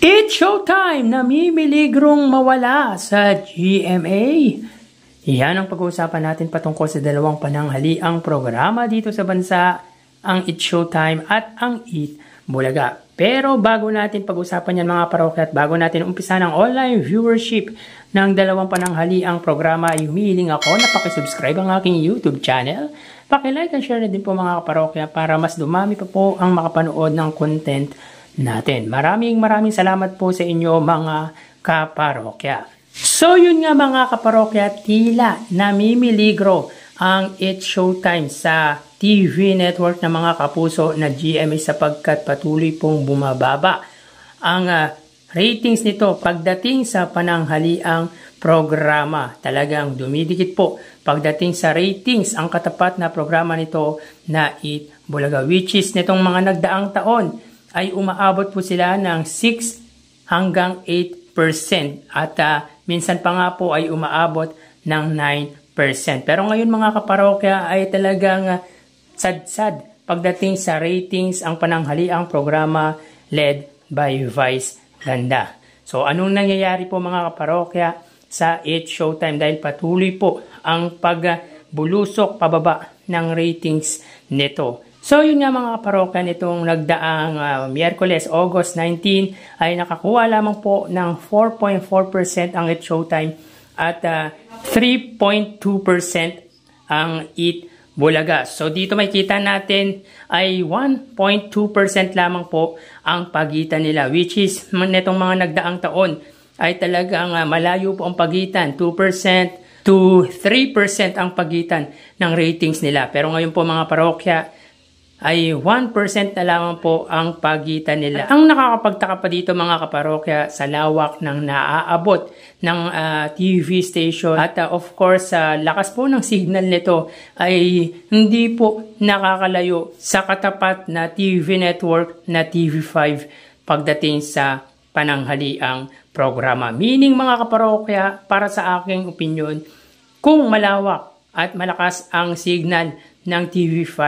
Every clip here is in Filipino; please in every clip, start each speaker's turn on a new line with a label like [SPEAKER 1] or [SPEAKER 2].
[SPEAKER 1] It's showtime! Namimiligrong mawala sa GMA. Yan ang pag-uusapan natin patungkol sa dalawang pananghaliang programa dito sa bansa, ang It's Showtime at ang Eat Bulaga. Pero bago natin pag-usapan yan mga parokya at bago natin umpisa ng online viewership ng dalawang pananghaliang programa, ay humihiling ako na pakisubscribe ang aking YouTube channel. Pakilike and share na din po mga kaparokya para mas dumami pa po ang makapanood ng content natin. Maraming salamat po sa inyo mga kaparokya. So yun nga mga kaparokya, tila namimiligro ang It's Showtime sa TV network ng mga kapuso na GMA sapagkat patuloy pong bumababa ang ratings nito pagdating sa pananghaliang programa. Talagang dumidikit po pagdating sa ratings ang katapat na programa nito na Eat Bulaga, which is nitong mga nagdaang taon ay umaabot po sila ng 6 hanggang 8% at minsan pa nga po ay umaabot ng 9%. Pero ngayon mga kaparokya ay talagang sad-sad pagdating sa ratings ang pananghaliang programa led by Vice Ganda. So anong nangyayari po mga kaparokya sa It's Showtime dahil patuloy po ang pagbulusok pababa ng ratings nito. So yun nga mga kaparokya, nitong nagdaang Miyerkules, August 19 ay nakakuha lamang po ng 4.4% ang It's Showtime at 3.2% ang Eat Bulaga. So dito makikita natin ay 1.2% lamang po ang pagitan nila, which is netong mga nagdaang taon ay talagang malayo po ang pagitan, 2% to 3% ang pagitan ng ratings nila. Pero ngayon po mga parokya ay 1% na lamang po ang pagitan nila. Ang nakakapagtaka pa dito mga kaparokya sa lawak ng naaabot ng TV station at of course sa lakas po ng signal nito ay hindi po nakakalayo sa katapat na TV network na TV5 pagdating sa pananghaliang programa. Meaning mga kaparokya, para sa aking opinion, kung malawak at malakas ang signal ng TV5,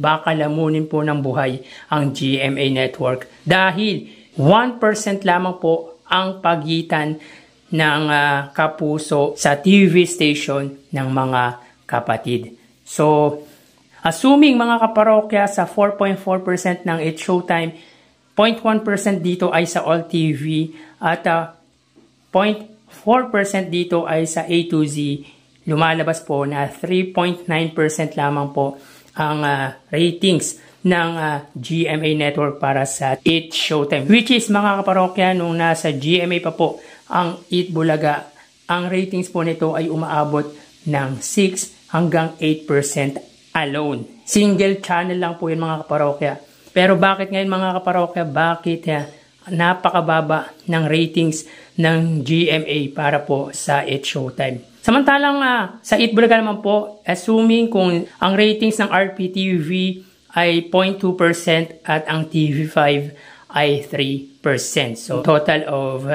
[SPEAKER 1] baka lamunin po ng buhay ang GMA network dahil 1% lamang po ang pagitan ng kapuso sa TV station ng mga kapatid. So, assuming mga kaparokya sa 4.4% ng It's Showtime, 0.1% dito ay sa All TV at 0.4% dito ay sa A to Z, lumalabas po na 3.9% lamang po ang ratings ng GMA network para sa It's Showtime. Which is mga kaparokya, nung nasa GMA pa po ang Eat Bulaga, ang ratings po nito ay umaabot ng 6 hanggang 8% alone. Single channel lang po yun mga kaparokya. Pero bakit ngayon mga kaparokya, bakit napakababa ng ratings ng GMA para po sa It's Showtime? Samantalang sa Eat Bulaga naman po, assuming kung ang ratings ng RPTV ay 0.2% at ang TV5 ay 3%. So total of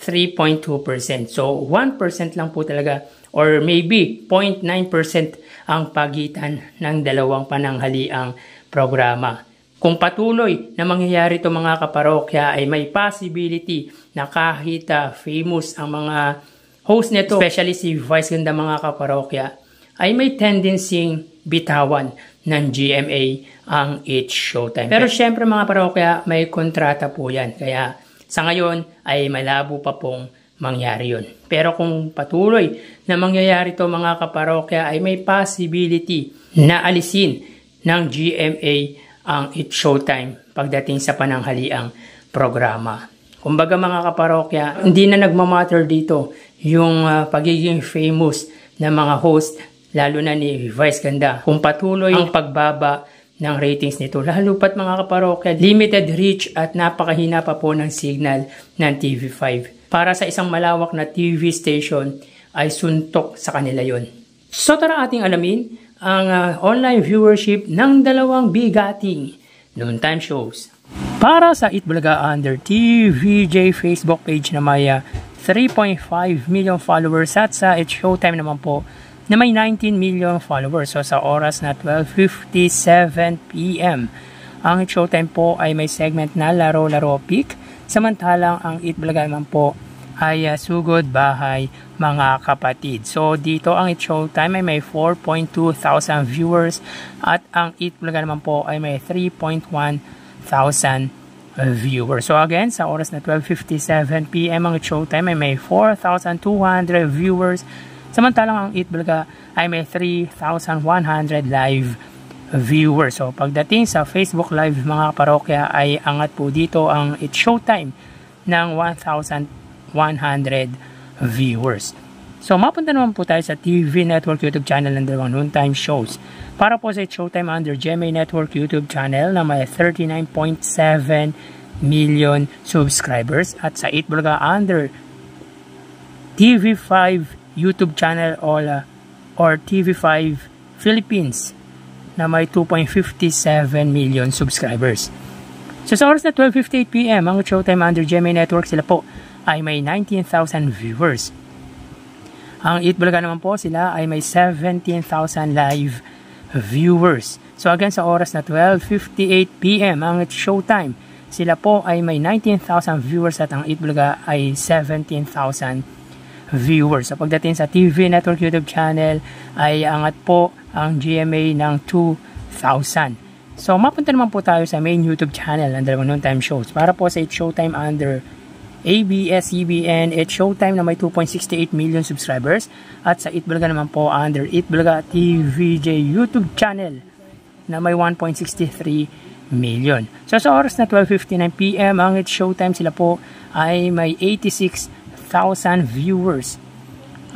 [SPEAKER 1] 3.2%. So 1% lang po talaga or maybe 0.9% ang pagitan ng dalawang pananghaliang programa. Kung patuloy na mangyayari ito mga kaparokya ay may possibility na kahit famous ang mga host nito, especially si Vice Ganda mga kaparokya, ay may tendency bitawan ng GMA ang It's Showtime. Pero syempre mga parokya, may kontrata po yan. Kaya sa ngayon ay malabo pa pong mangyari yun. Pero kung patuloy na mangyayari ito mga kaparokya, ay may possibility na alisin ng GMA ang It's Showtime pagdating sa pananghaliang programa. Kumbaga mga kaparokya, hindi na nagmamatter dito yung pagiging famous na mga host, lalo na ni Vice Ganda. Kung patuloy ang pagbaba ng ratings nito, lalo pat mga kaparokya, limited reach at napakahina pa po ng signal ng TV5. Para sa isang malawak na TV station ay suntok sa kanila yon. So tara ating alamin ang online viewership ng dalawang bigating noontime shows. Para sa Eat Bulaga under TVJ Facebook page na may 3.5 million followers at sa It's Showtime naman po na may 19 million followers. So sa oras na 12:57 PM, ang It's Showtime po ay may segment na Laro-Laro Pick Samantalang ang Eat Bulaga naman po ay sugod bahay mga kapatid. So dito ang It Showtime ay may 4.2 thousand viewers at ang Eat Bulaga naman po ay may 3.1 thousand viewers. So again, sa oras na 12:57 PM ang It Showtime ay may 4,200 viewers. Samantalang ang Eat Bulaga ay may 3,100 live viewers. So pagdating sa Facebook Live mga parokya ay angat po dito ang It Showtime ng 1,100 viewers. So mapunta naman po tayo sa TV Network YouTube channel ng dalawang noontime shows. Para po sa It Showtime under GMA Network YouTube channel na may 39.7 million subscribers at sa Eat Bulaga under TV5 YouTube channel or TV5 Philippines na may 2.57 million subscribers. So sa oras na 12:58 PM ang It Showtime under GMA Network sila po ay may 19,000 viewers. Ang Eat Bulaga naman po sila ay may 17,000 live viewers. So again sa oras na 12:58 PM ang It Showtime sila po ay may 19,000 viewers at ang Eat Bulaga ay 17,000 viewers. So pagdating sa TV Network YouTube channel ay angat po ang GMA ng 2,000. So mapunta naman po tayo sa main YouTube channel ng dalawang noontime shows. Para po sa It Showtime under ABS-CBN, It Showtime na may 2.68 million subscribers at sa Eat Bulaga naman po under Eat Bulaga TVJ YouTube channel na may 1.63 million. So sa oras na 12:59 PM ang It Showtime sila po ay may 86,000 viewers.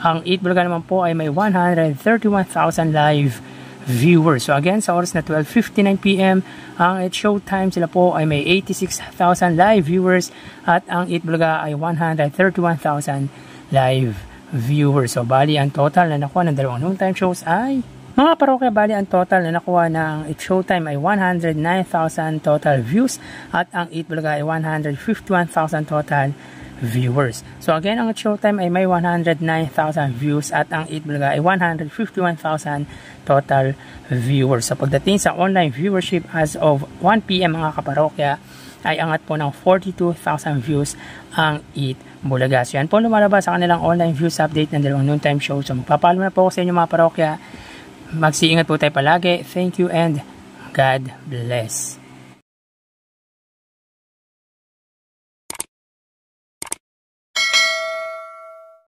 [SPEAKER 1] Ang Eat Bulaga naman po ay may 131,000 live viewers. So again, sa oras na 12:59 PM, ang It Showtime sila po ay may 86,000 live viewers at ang Eat Bulaga ay 131,000 live viewers. So bali ang total na nakuha ng dalawang noontime shows ay mga parokya, bali ang total na nakuha ng It Showtime ay 109,000 total views at ang Eat Bulaga ay 151,000 total viewers. So again, ang It Showtime ay may 109,000 views at ang Eat Bulaga ay 151,000 total viewers. So pagdating sa online viewership as of 1 PM mga kaparokya ay angat po ng 42,000 views ang Eat Bulaga. So yan po lumalabas sa kanilang online views update ng dalawang noontime show. So magpapaalam na po ako sa inyo mga parokya. Magsiingat po tayo palagi. Thank you and God bless.